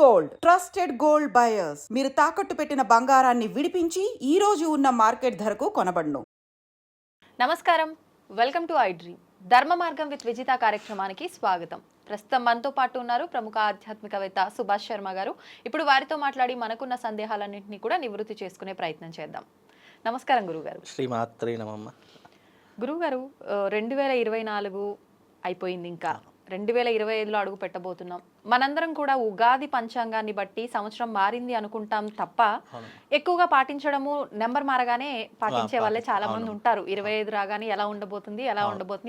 Gold trusted gold buyers మీరు తాకట్టు పెట్టిన బంగారాన్ని విడిపించి ఈ రోజు ఉన్న మార్కెట్ ధరకు కొనబడును. నమస్కారం, వెల్కమ్ టు ఐ డ్రీమ్. ధర్మ మార్గం విత్ విజిత కార్యక్రమానికి స్వాగతం. ప్రస్తుతం మనతో పాటు ఉన్నారు ప్రముఖ ఆధ్యాత్మికవేత్త సుభాష్ శర్మ గారు. ఇప్పుడు వారితో మాట్లాడి మనకున్న సందేహాలన్నింటినీ కూడా నివృత్తి చేసుకునే ప్రయత్నం చేద్దాం. నమస్కారం గురుగారు. శ్రీమాత్రే నమః. గురుగారు, 2024 అయిపోయింది, ఇంకా 2025లో అడుగు పెట్టబోతున్నాం. మనందరం కూడా ఉగాది పంచాంగాన్ని బట్టి సంవత్సరం మారింది అనుకుంటాం తప్ప ఎక్కువగా పాటించడము నెంబర్ మారగానే పాటించే వాళ్ళే చాలా మంది ఉంటారు. 25 రాగానే ఎలా ఉండబోతుంది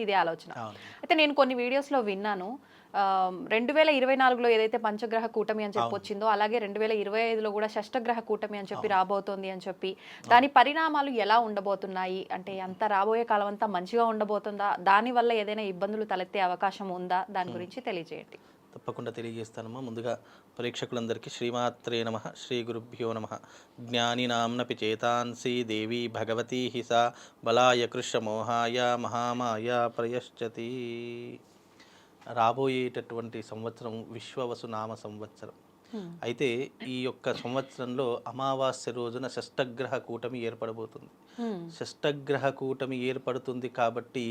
ఇదే ఆలోచన. అయితే నేను కొన్ని వీడియోస్లో విన్నాను, 2024లో ఏదైతే పంచగ్రహ కూటమి అని చెప్పి వచ్చిందో అలాగే 2025లో కూడా షష్టగ్రహ కూటమి అని చెప్పి రాబోతోంది అని చెప్పి, దాని పరిణామాలు ఎలా ఉండబోతున్నాయి, అంటే అంత రాబోయే కాలం అంతా మంచిగా ఉండబోతుందా, దానివల్ల ఏదైనా ఇబ్బందులు తలెత్తే అవకాశం ఉందా, దాని గురించి తెలియజేయండి. తప్పకుండా తెలియజేస్తానమ్మా. ముందుగా ప్రేక్షకులందరికీ శ్రీమాత్రే నమః, శ్రీ గురుభ్యో నమః. జ్ఞానినాంనపి చేతాంసి దేవి భగవతి హిసా బలాయ కృష్ణమోహాయ మహామాయ ప్రయశ్చతి. రాబోయేటటువంటి సంవత్సరం విశ్వవసు నామ సంవత్సరం. అయితే ఈ యొక్క సంవత్సరంలో అమావాస్య రోజున షష్టగ్రహ కూటమి ఏర్పడబోతుంది. షష్టగ్రహ కూటమి ఏర్పడుతుంది కాబట్టి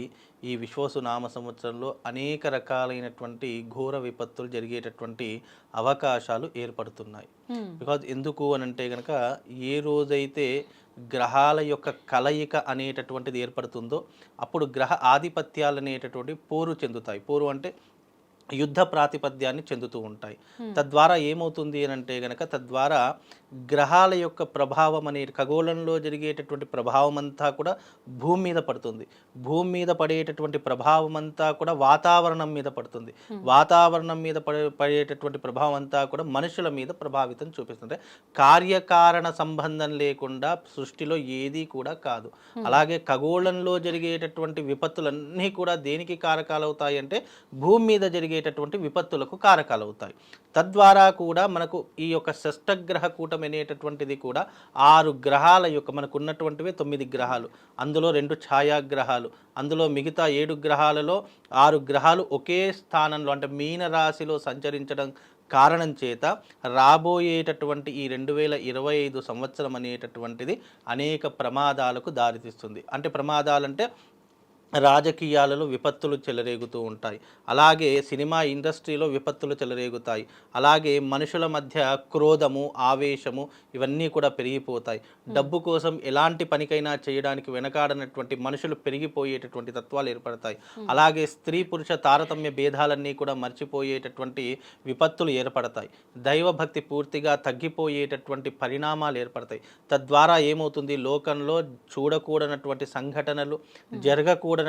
ఈ విశ్వవసు నామ సంవత్సరంలో అనేక రకాలైనటువంటి ఘోర విపత్తులు జరిగేటటువంటి అవకాశాలు ఏర్పడుతున్నాయి. బికాజ్ ఎందుకు అని అంటే కనుక, ఏ రోజైతే గ్రహాల యొక్క కలయిక అనేటటువంటిది ఏర్పడుతుందో అప్పుడు గ్రహ ఆధిపత్యాలు అనేటటువంటి పోరు చెందుతాయి. పోరు అంటే యుద్ధ ప్రాతిపద్యాన్ని చెందుతూ ఉంటాయి. తద్వారా ఏమవుతుంది అని అంటే గనక, తద్వారా గ్రహాల యొక్క ప్రభావం అనే ఖగోళంలో జరిగేటటువంటి ప్రభావం అంతా కూడా భూమి మీద పడుతుంది. భూమి మీద పడేటటువంటి ప్రభావం అంతా కూడా వాతావరణం మీద పడుతుంది. వాతావరణం మీద పడేటటువంటి ప్రభావం అంతా కూడా మనుషుల మీద ప్రభావితం చూపిస్తుంది. కార్యకారణ సంబంధం లేకుండా సృష్టిలో ఏదీ కూడా కాదు. అలాగే ఖగోళంలో జరిగేటటువంటి విపత్తులన్నీ కూడా దేనికి కారకాలు అవుతాయి అంటే భూమి మీద జరిగేటటువంటి విపత్తులకు కారకాలు అవుతాయి. తద్వారా కూడా మనకు ఈ యొక్క షష్టగ్రహ కూటమి అనేటటువంటిది కూడా 6 గ్రహాల యొక్క, మనకు ఉన్నటువంటివి 9 గ్రహాలు, అందులో 2 ఛాయాగ్రహాలు, అందులో మిగతా 7 గ్రహాలలో 6 గ్రహాలు ఒకే స్థానంలో అంటే మీన రాశిలో సంచరించడం కారణం చేత రాబోయేటటువంటి ఈ 2025 సంవత్సరం అనేటటువంటిది అనేక ప్రమాదాలకు దారితీస్తుంది. అంటే ప్రమాదాలంటే రాజకీయాలలో విపత్తులు చెలరేగుతూ ఉంటాయి, అలాగే సినిమా ఇండస్ట్రీలో విపత్తులు చెలరేగుతాయి, అలాగే మనుషుల మధ్య క్రోధము, ఆవేశము ఇవన్నీ కూడా పెరిగిపోతాయి. డబ్బు కోసం ఎలాంటి పనికైనా చేయడానికి వెనకాడనటువంటి మనుషులు పెరిగిపోయేటటువంటి తత్వాలు ఏర్పడతాయి. అలాగే స్త్రీ పురుష తారతమ్య భేదాలన్నీ కూడా మర్చిపోయేటటువంటి విపత్తులు ఏర్పడతాయి. దైవభక్తి పూర్తిగా తగ్గిపోయేటటువంటి పరిణామాలు ఏర్పడతాయి. తద్వారా ఏమవుతుంది, లోకంలో చూడకూడనటువంటి సంఘటనలు, జరగకూడనటువంటి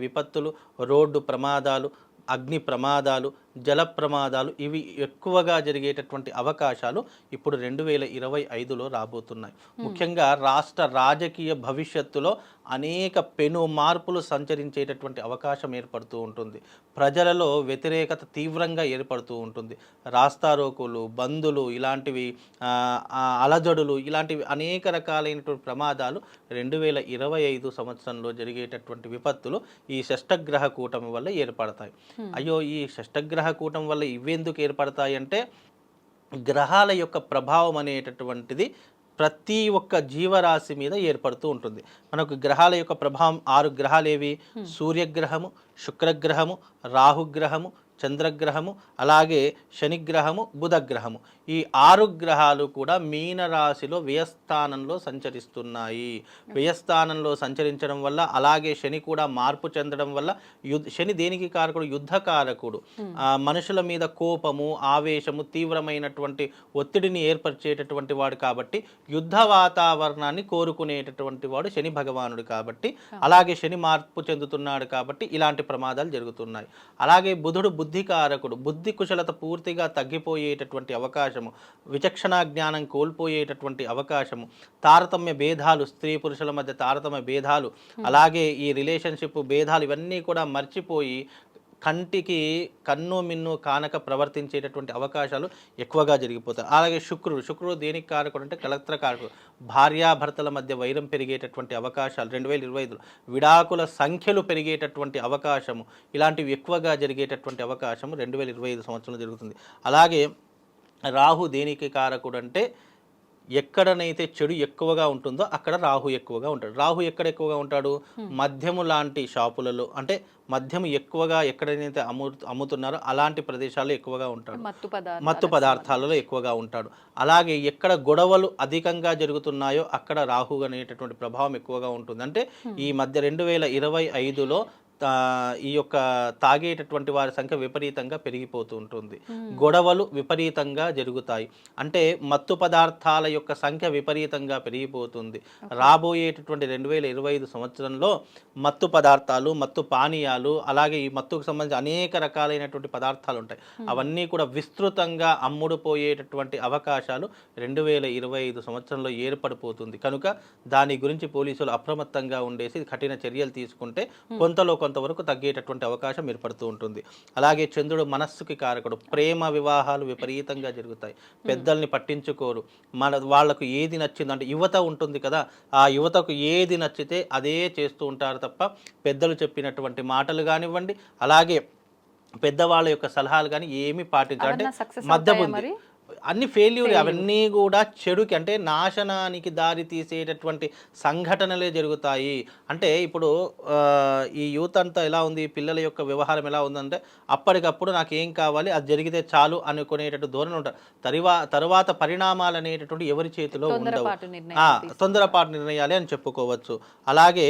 విపత్తులు, రోడ్డు ప్రమాదాలు, అగ్ని ప్రమాదాలు, జల ప్రమాదాలు ఇవి ఎక్కువగా జరిగేటటువంటి అవకాశాలు ఇప్పుడు 2025లో రాబోతున్నాయి. ముఖ్యంగా రాష్ట్ర రాజకీయ భవిష్యత్తులో అనేక పెను మార్పులు సంచరించేటటువంటి అవకాశం ఏర్పడుతూ ఉంటుంది. ప్రజలలో వ్యతిరేకత తీవ్రంగా ఏర్పడుతూ ఉంటుంది. రాస్తారోకులు, బందులు, ఇలాంటివి అలజడులు, ఇలాంటివి అనేక రకాలైనటువంటి ప్రమాదాలు 2025 సంవత్సరంలో జరిగేటటువంటి విపత్తులు ఈ షష్టగ్రహ కూటమి వల్ల ఏర్పడతాయి. అయ్యో, ఈ షష్టగ్రహ కూటమి వల్ల ఇవెందుకు ఏర్పడతాయి అంటే, గ్రహాల యొక్క ప్రభావం అనేటటువంటిది ప్రతి ఒక్క జీవరాశి మీద ఏర్పడుతూ ఉంటుంది. మనకు గ్రహాల యొక్క ప్రభావం 6 గ్రహాలు ఏవి? సూర్యగ్రహము, శుక్రగ్రహము, రాహుగ్రహము, చంద్రగ్రహము, అలాగే శనిగ్రహము, బుధగ్రహము. ఈ 6 గ్రహాలు కూడా మీనరాశిలో వ్యయస్థానంలో సంచరిస్తున్నాయి. వ్యయస్థానంలో సంచరించడం వల్ల, అలాగే శని కూడా మార్పు చెందడం వల్ల, శని దేనికి కారకుడు? యుద్ధకారకుడు. మనుషుల మీద కోపము, ఆవేశము, తీవ్రమైనటువంటి ఒత్తిడిని ఏర్పరిచేటటువంటి వాడు కాబట్టి యుద్ధ వాతావరణాన్ని కోరుకునేటటువంటి వాడు శని భగవానుడు కాబట్టి, అలాగే శని మార్పు చెందుతున్నాడు కాబట్టి ఇలాంటి ప్రమాదాలు జరుగుతున్నాయి. అలాగే బుధుడు బుద్ధికారకుడు. బుద్ధి కుశలత పూర్తిగా తగ్గిపోయేటటువంటి అవకాశము, విచక్షణ జ్ఞానం కోల్పోయేటటువంటి అవకాశము, తారతమ్య భేదాలు, స్త్రీ పురుషుల మధ్య తారతమ్య భేదాలు, అలాగే ఈ రిలేషన్షిప్ భేదాలు ఇవన్నీ కూడా మర్చిపోయి కంటికి కన్ను మిన్ను కానక ప్రవర్తించేటటువంటి అవకాశాలు ఎక్కువగా జరిగిపోతాయి. అలాగే శుక్రుడు దేనికి కారకుడు అంటే కలత్ర కారకుడు. భార్యాభర్తల మధ్య వైరం పెరిగేటటువంటి అవకాశాలు 2025లో, విడాకుల సంఖ్యలు పెరిగేటటువంటి అవకాశము, ఇలాంటివి ఎక్కువగా జరిగేటటువంటి అవకాశము 2025 సంవత్సరంలో జరుగుతుంది. అలాగే రాహు దేనికి కారకుడు అంటే ఎక్కడనైతే చెడు ఎక్కువగా ఉంటుందో అక్కడ రాహు ఎక్కువగా ఉంటాడు. రాహు ఎక్కడ ఎక్కువగా ఉంటాడు? మద్యము లాంటి షాపులలో, అంటే మద్యం ఎక్కువగా ఎక్కడైతే అమ్ముతున్నారో అలాంటి ప్రదేశాల్లో ఎక్కువగా ఉంటాడు. మత్తు పదార్థాలలో ఎక్కువగా ఉంటాడు. అలాగే ఎక్కడ గొడవలు అధికంగా జరుగుతున్నాయో అక్కడ రాహు అనేటటువంటి ప్రభావం ఎక్కువగా ఉంటుంది. అంటే ఈ మధ్య 2025లో ఈ యొక్క తాగేటటువంటి వారి సంఖ్య విపరీతంగా పెరిగిపోతూ ఉంటుంది. గొడవలు విపరీతంగా జరుగుతాయి. అంటే మత్తు పదార్థాల యొక్క సంఖ్య విపరీతంగా పెరిగిపోతుంది. రాబోయేటటువంటి 2025 సంవత్సరంలో మత్తు పదార్థాలు, మత్తు పానీయాలు, అలాగే ఈ మత్తుకు సంబంధించి అనేక రకాలైనటువంటి పదార్థాలు ఉంటాయి. అవన్నీ కూడా విస్తృతంగా అమ్ముడుపోయేటటువంటి అవకాశాలు 2025 సంవత్సరంలో ఏర్పడిపోతుంది. కనుక దాని గురించి పోలీసులు అప్రమత్తంగా ఉండేసి కఠిన చర్యలు తీసుకుంటే కొంతవరకు తగ్గేటటువంటి అవకాశం ఏర్పడుతూ ఉంటుంది. అలాగే చంద్రుడు మనస్సుకి కారకుడు. ప్రేమ వివాహాలు విపరీతంగా జరుగుతాయి. పెద్దల్ని పట్టించుకోరు. వాళ్లకు ఏది నచ్చిందంటే యువత ఉంటుంది కదా, ఆ యువతకు ఏది నచ్చితే అదే చేస్తూ ఉంటారు తప్ప పెద్దలు చెప్పినటువంటి మాటలు కానివ్వండి, అలాగే పెద్దవాళ్ళ యొక్క సలహాలు కానీ ఏమీ పాటించారు. అంటే మధ్యబుద్ధి, అన్ని ఫెయిల్యూర్, అవన్నీ కూడా చెడుకి అంటే నాశనానికి దారి తీసేటటువంటి సంఘటనలే జరుగుతాయి. అంటే ఇప్పుడు ఈ యూత్ అంతా ఎలా ఉంది, పిల్లల యొక్క వ్యవహారం ఎలా ఉందంటే అప్పటికప్పుడు నాకు ఏం కావాలి అది జరిగితే చాలు అనుకునేటట్టు ధోరణి ఉంటారు. తరువాత పరిణామాలు అనేటటువంటి ఎవరి చేతిలో ఉండవు. తొందరపాటు నిర్ణయాలే అని చెప్పుకోవచ్చు. అలాగే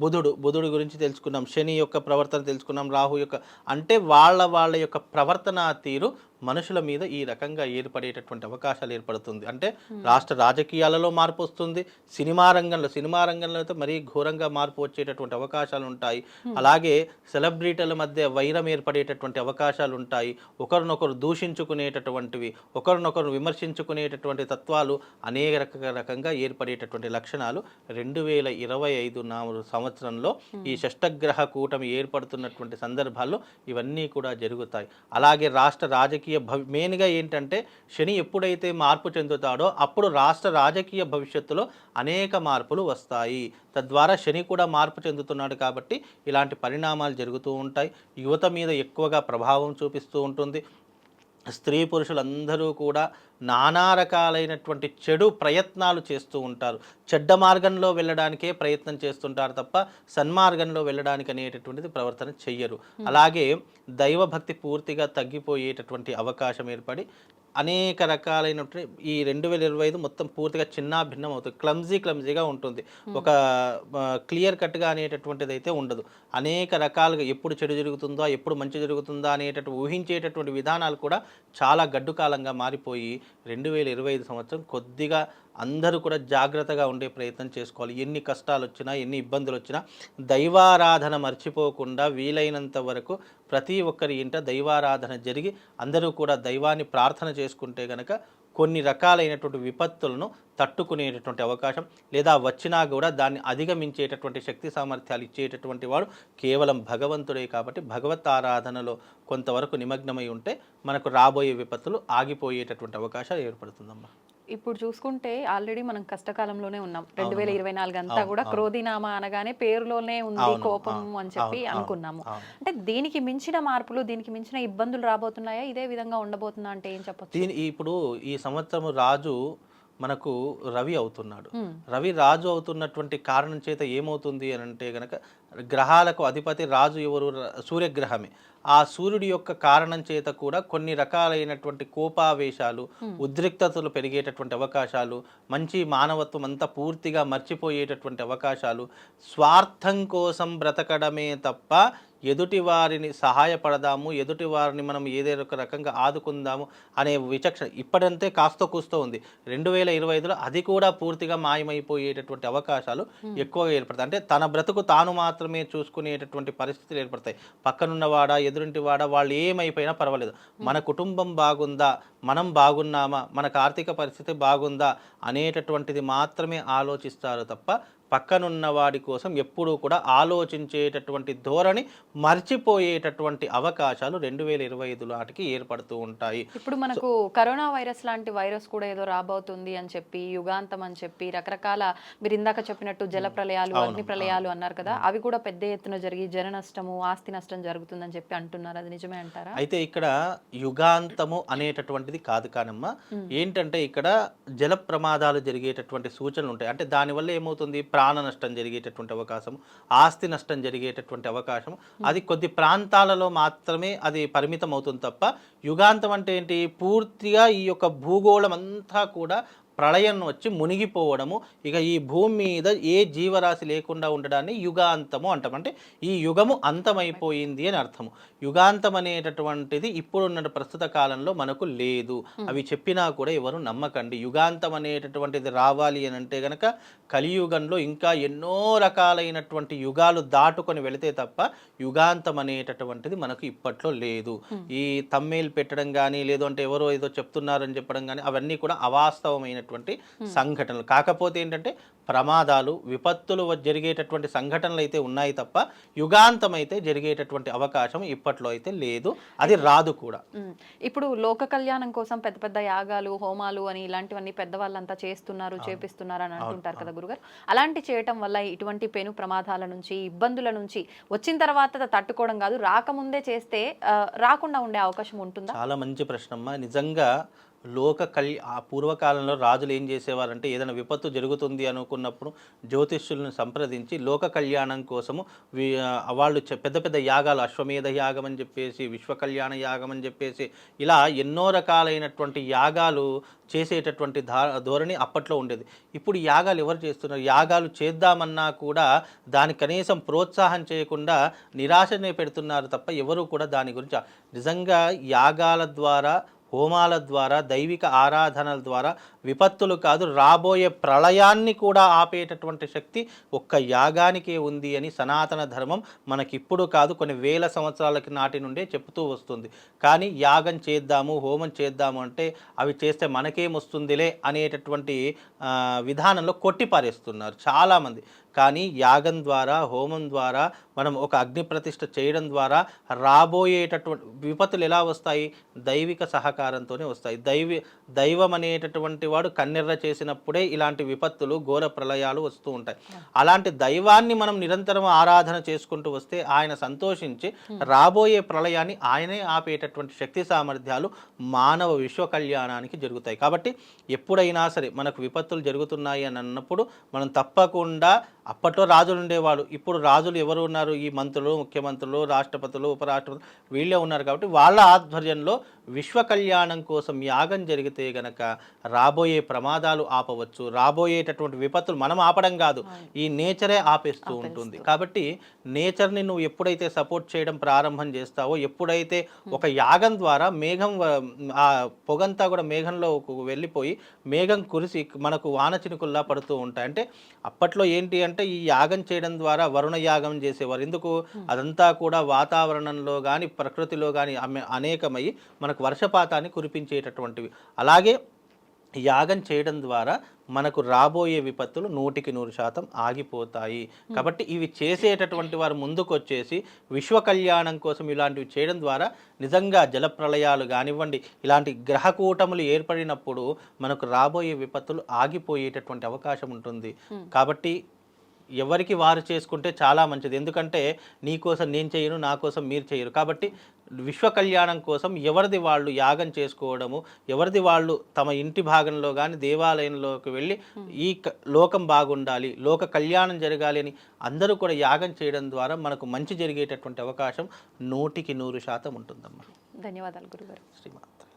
బుధుడు గురించి తెలుసుకున్నాం, శని యొక్క ప్రవర్తన తెలుసుకున్నాం, రాహు యొక్క, అంటే వాళ్ళ యొక్క ప్రవర్తన తీరు మనుషుల మీద ఈ రకంగా ఏర్పడేటటువంటి అవకాశాలు ఏర్పడుతుంది. అంటే రాష్ట్ర రాజకీయాలలో మార్పు వస్తుంది, సినిమా రంగంలో అయితే మరీ ఘోరంగా మార్పు వచ్చేటటువంటి అవకాశాలు ఉంటాయి. అలాగే సెలబ్రిటీల మధ్య వైరం ఏర్పడేటటువంటి అవకాశాలు ఉంటాయి. ఒకరినొకరు దూషించుకునేటటువంటివి, ఒకరినొకరు విమర్శించుకునేటటువంటి తత్వాలు అనేక రకంగా ఏర్పడేటటువంటి లక్షణాలు 2025 సంవత్సరంలో ఈ షష్టగ్రహ కూటమి ఏర్పడుతున్నటువంటి సందర్భాల్లో ఇవన్నీ కూడా జరుగుతాయి. అలాగే రాష్ట్ర రాజకీయ మెయిన్గా ఏంటంటే శని ఎప్పుడైతే మార్పు చెందుతాడో అప్పుడు రాష్ట్ర రాజకీయ భవిష్యత్తులో అనేక మార్పులు వస్తాయి. తద్వారా శని కూడా మార్పు చెందుతున్నాడు కాబట్టి ఇలాంటి పరిణామాలు జరుగుతూ ఉంటాయి. యువత మీద ఎక్కువగా ప్రభావం చూపిస్తూ ఉంటుంది. స్త్రీ పురుషులందరూ కూడా నానా రకాలైనటువంటి చెడు ప్రయత్నాలు చేస్తూ ఉంటారు. చెడ్డ మార్గంలో వెళ్ళడానికే ప్రయత్నం చేస్తుంటారు తప్ప సన్మార్గంలో వెళ్ళడానికి అనేటటువంటిది ప్రవర్తన చెయ్యరు. అలాగే దైవభక్తి పూర్తిగా తగ్గిపోయేటటువంటి అవకాశం ఏర్పడి అనేక రకాలైనటువంటి ఈ 2025 మొత్తం పూర్తిగా చిన్న భిన్నం అవుతుంది. క్లమ్జీగా ఉంటుంది. ఒక క్లియర్ కట్గా అనేటటువంటిది అయితే ఉండదు. అనేక రకాలుగా ఎప్పుడు చెడు జరుగుతుందో, ఎప్పుడు మంచి జరుగుతుందా అనేటటువంటి ఊహించేటటువంటి విధానాలు కూడా చాలా గడ్డు కాలంగా మారిపోయి 2025 సంవత్సరం కొద్దిగా అందరూ కూడా జాగ్రత్తగా ఉండే ప్రయత్నం చేసుకోవాలి. ఎన్ని కష్టాలు వచ్చినా, ఎన్ని ఇబ్బందులు వచ్చినా దైవారాధన మర్చిపోకుండా వీలైనంత వరకు ప్రతి ఒక్కరి ఇంట దైవారాధన జరిగి అందరూ కూడా దైవాన్ని ప్రార్థన చేసుకుంటే కనుక కొన్ని రకాలైనటువంటి విపత్తులను తట్టుకునేటటువంటి అవకాశం, లేదా వచ్చినా కూడా దాన్ని అధిగమించేటటువంటి శక్తి సామర్థ్యాలు ఇచ్చేటటువంటి వాడు కేవలం భగవంతుడే. కాబట్టి భగవత్ ఆరాధనలో కొంతవరకు నిమగ్నమై ఉంటే మనకు రాబోయే విపత్తులు ఆగిపోయేటటువంటి అవకాశాలు ఏర్పడుతుందమ్మా. ఇప్పుడు చూసుకుంటే ఆల్రెడీ మనం కష్టకాలంలోనే ఉన్నాం. 2024 అంతా కూడా క్రోధినామా అనగానే పేరులోనే ఉంది కోపం అని చెప్పి అనుకున్నాము. అంటే దీనికి మించిన మార్పులు, దీనికి మించిన ఇబ్బందులు రాబోతున్నాయా? ఇదే విధంగా ఉండబోతుందా అంటే ఏం చెప్పొచ్చు? ఇప్పుడు ఈ సంవత్సరం రాజు మనకు రవి అవుతున్నాడు. రవి రాజు అవుతున్నటువంటి కారణం చేత ఏమవుతుంది అని అంటే గనక గ్రహాలకు అధిపతి రాజు ఎవరు? సూర్యగ్రహమే. ఆ సూర్యుడి యొక్క కారణం చేత కూడా కొన్ని రకాలైనటువంటి కోపావేశాలు, ఉద్రిక్తతలు పెరిగేటటువంటి అవకాశాలు, మంచి మానవత్వం అంతా పూర్తిగా మర్చిపోయేటటువంటి అవకాశాలు, స్వార్థం కోసం బ్రతకడమే తప్ప ఎదుటి వారిని సహాయపడదాము, ఎదుటి వారిని మనం ఏదైనా ఒక రకంగా ఆదుకుందాము అనే విచక్షణ ఇప్పటింతే కాస్త కూస్తూ ఉంది. 2025లో అది కూడా పూర్తిగా మాయమైపోయేటటువంటి అవకాశాలు ఎక్కువగా ఏర్పడతాయి. అంటే తన బ్రతుకు తాను మాత్రమే చూసుకునేటటువంటి పరిస్థితులు ఏర్పడతాయి. పక్కనున్నవాడా, ఎదురింటి వాడా, వాళ్ళు ఏమైపోయినా పర్వాలేదు, మన కుటుంబం బాగుందా, మనం బాగున్నామా, మనకు ఆర్థిక పరిస్థితి బాగుందా అనేటటువంటిది మాత్రమే ఆలోచిస్తారు తప్ప పక్కనున్న వాడి కోసం ఎప్పుడూ కూడా ఆలోచించేటటువంటి ధోరణి మర్చిపోయేటటువంటి అవకాశాలు 2025 నాటికి ఏర్పడుతూ ఉంటాయి. ఇప్పుడు మనకు కరోనా వైరస్ లాంటి వైరస్ కూడా ఏదో రాబోతుంది అని చెప్పి, యుగాంతం అని చెప్పి, రకరకాల మీరు ఇందాక చెప్పినట్టు జల ప్రళయాలు, అగ్ని ప్రళయాలు అన్నారు కదా, అవి కూడా పెద్ద ఎత్తున జరిగి జన నష్టము, ఆస్తి నష్టం జరుగుతుందని చెప్పి అంటున్నారు. అది నిజమే అంటారా? అయితే ఇక్కడ యుగాంతము అనేటటువంటిది కాదు కానమ్మా. ఏంటంటే ఇక్కడ జల ప్రమాదాలు జరిగేటటువంటి సూచనలు ఉంటాయి. అంటే దానివల్ల ఏమవుతుంది, ప్రాణ నష్టం జరిగేటటువంటి అవకాశం, ఆస్తి నష్టం జరిగేటటువంటి అవకాశం, అది కొద్ది ప్రాంతాలలో మాత్రమే అది పరిమితం అవుతుంది తప్ప, యుగాంతం అంటే ఏంటి, పూర్తిగా ఈ యొక్క భూగోళం అంతా కూడా ప్రళయం వచ్చి మునిగిపోవడము, ఇక ఈ భూమి మీద ఏ జీవరాశి లేకుండా ఉండడాన్ని యుగాంతము అంటాం. అంటే ఈ యుగము అంతమైపోయింది అని అర్థము. యుగాంతం అనేటటువంటిది ఇప్పుడున్న ప్రస్తుత కాలంలో మనకు లేదు. అవి చెప్పినా కూడా ఎవరు నమ్మకండి. యుగాంతం అనేటటువంటిది రావాలి అని అంటే గనక కలియుగంలో ఇంకా ఎన్నో రకాలైనటువంటి యుగాలు దాటుకొని వెళితే తప్ప యుగాంతం అనేటటువంటిది మనకు ఇప్పట్లో లేదు. ఈ తమ్మేలు పెట్టడం కానీ, లేదు అంటే ఎవరో ఏదో చెప్తున్నారని చెప్పడం కానీ, అవన్నీ కూడా అవాస్తవమైన సంఘటనలు. కాకపోతే ఏంటంటే ప్రమాదాలు, విపత్తులు జరిగేటటువంటి సంఘటనలు అయితే ఉన్నాయి తప్ప యుగాంతం అయితే జరిగేటటువంటి అవకాశం ఇప్పట్లో అయితే లేదు, అది రాదు కూడా. ఇప్పుడు లోక కళ్యాణం కోసం పెద్ద పెద్ద యాగాలు, హోమాలు అని ఇలాంటివన్నీ పెద్దవాళ్ళంతా చేస్తున్నారు, చేపిస్తున్నారు అని అంటుంటారు కదా గురుగారు. అలాంటి చేయటం వల్ల ఇటువంటి పెను ప్రమాదాల నుంచి, ఇబ్బందుల నుంచి వచ్చిన తర్వాత తట్టుకోవడం కాదు, రాకముందే చేస్తే రాకుండా ఉండే అవకాశం ఉంటుందా? చాలా మంచి ప్రశ్నమ్మా. నిజంగా ఆ పూర్వకాలంలో రాజులు ఏం చేసేవారంటే, ఏదైనా విపత్తు జరుగుతుంది అనుకున్నప్పుడు జ్యోతిష్యులను సంప్రదించి లోక కళ్యాణం కోసము వాళ్ళు పెద్ద పెద్ద యాగాలు, అశ్వమేధ యాగం అని చెప్పేసి, విశ్వ కళ్యాణ యాగం అని చెప్పేసి, ఇలా ఎన్నో రకాలైనటువంటి యాగాలు చేసేటటువంటి ధోరణి అప్పట్లో ఉండేది. ఇప్పుడు యాగాలు ఎవరు చేస్తున్నారు? యాగాలు చేద్దామన్నా కూడా దాని కనీసం ప్రోత్సాహం చేయకుండా నిరాశనే పెడుతున్నారు తప్ప ఎవరు కూడా దాని గురించి నిజంగా యాగాల ద్వారా, హోమాల ద్వారా, దైవిక ఆరాధనల ద్వారా విపత్తులు కాదు, రాబోయే ప్రళయాన్ని కూడా ఆపేటటువంటి శక్తి ఒక్క యాగానికే ఉంది అని సనాతన ధర్మం మనకిప్పుడు కాదు, కొన్ని వేల సంవత్సరాలకి నాటి నుండే చెప్తూ వస్తుంది. కానీ యాగం చేద్దాము, హోమం చేద్దాము అంటే అవి చేస్తే మనకేమొస్తుందిలే అనేటటువంటి విధానంలో కొట్టిపారేస్తున్నారు చాలామంది. కానీ యాగం ద్వారా, హోమం ద్వారా, మనం ఒక అగ్ని ప్రతిష్ఠ చేయడం ద్వారా రాబోయేటటువంటి విపత్తులు ఎలా వస్తాయి? దైవిక సహకారంతోనే వస్తాయి. దైవం అనేటటువంటి వాడు కన్నెర్ర చేసినప్పుడే ఇలాంటి విపత్తులు, ఘోర ప్రళయాలు వస్తూ ఉంటాయి. అలాంటి దైవాన్ని మనం నిరంతరం ఆరాధన చేసుకుంటూ వస్తే ఆయన సంతోషించి రాబోయే ప్రళయాన్ని ఆయనే ఆపేటటువంటి శక్తి సామర్థ్యాలు మానవ విశ్వ కళ్యాణానికి జరుగుతాయి. కాబట్టి ఎప్పుడైనా సరే మనకు విపత్తులు జరుగుతున్నాయి అని అన్నప్పుడు మనం తప్పకుండా, అప్పట్లో రాజులు ఉండేవాళ్ళు, ఇప్పుడు రాజులు ఎవరు ఉన్నారు? ఈ మంత్రులు, ముఖ్యమంత్రులు, రాష్ట్రపతులు, ఉపరాష్ట్రపతులు వీళ్ళే ఉన్నారు. కాబట్టి వాళ్ళ ఆధ్వర్యంలో విశ్వ కళ్యాణం కోసం యాగం జరిగితే గనక రాబోయే ప్రమాదాలు ఆపవచ్చు. రాబోయేటటువంటి విపత్తులు మనం ఆపడం కాదు, ఈ నేచరే ఆపేస్తూ ఉంటుంది. కాబట్టి నేచర్ని నువ్వు ఎప్పుడైతే సపోర్ట్ చేయడం ప్రారంభం చేస్తావో, ఎప్పుడైతే ఒక యాగం ద్వారా మేఘం, ఆ పొగంతా కూడా మేఘంలో వెళ్ళిపోయి మేఘం కురిసి మనకు వాన చినుకుల్లా పడుతూ ఉంటాయి. అంటే అప్పట్లో ఏంటి అంటే ఈ యాగం చేయడం ద్వారా వరుణ యాగం చేసేవారు. ఎందుకు? అదంతా కూడా వాతావరణంలో కానీ, ప్రకృతిలో కానీ అనేకమై మనకు వర్షపాతాన్ని కురిపించేటటువంటివి. అలాగే యాగం చేయడం ద్వారా మనకు రాబోయే విపత్తులు 100% ఆగిపోతాయి. కాబట్టి ఇవి చేసేటటువంటి వారు ముందుకు వచ్చేసి విశ్వ కళ్యాణం కోసం ఇలాంటివి చేయడం ద్వారా నిజంగా జలప్రళయాలు కానివ్వండి, ఇలాంటి గ్రహకూటములు ఏర్పడినప్పుడు మనకు రాబోయే విపత్తులు ఆగిపోయేటటువంటి అవకాశం ఉంటుంది. కాబట్టి ఎవరికి వారు చేసుకుంటే చాలా మంచిది. ఎందుకంటే నీ కోసం నేను చేయను, నా కోసం మీరు చేయరు. కాబట్టి విశ్వ కళ్యాణం కోసం ఎవరిది వాళ్ళు యాగం చేసుకోవడము, ఎవరిది వాళ్ళు తమ ఇంటి భాగంలో కానీ దేవాలయంలోకి వెళ్ళి ఈ లోకం బాగుండాలి, లోక కళ్యాణం జరగాలి అని అందరూ కూడా యాగం చేయడం ద్వారా మనకు మంచి జరిగేటటువంటి అవకాశం 100% ఉంటుందమ్మా. ధన్యవాదాలు గురుగారు. శ్రీమాత్రే.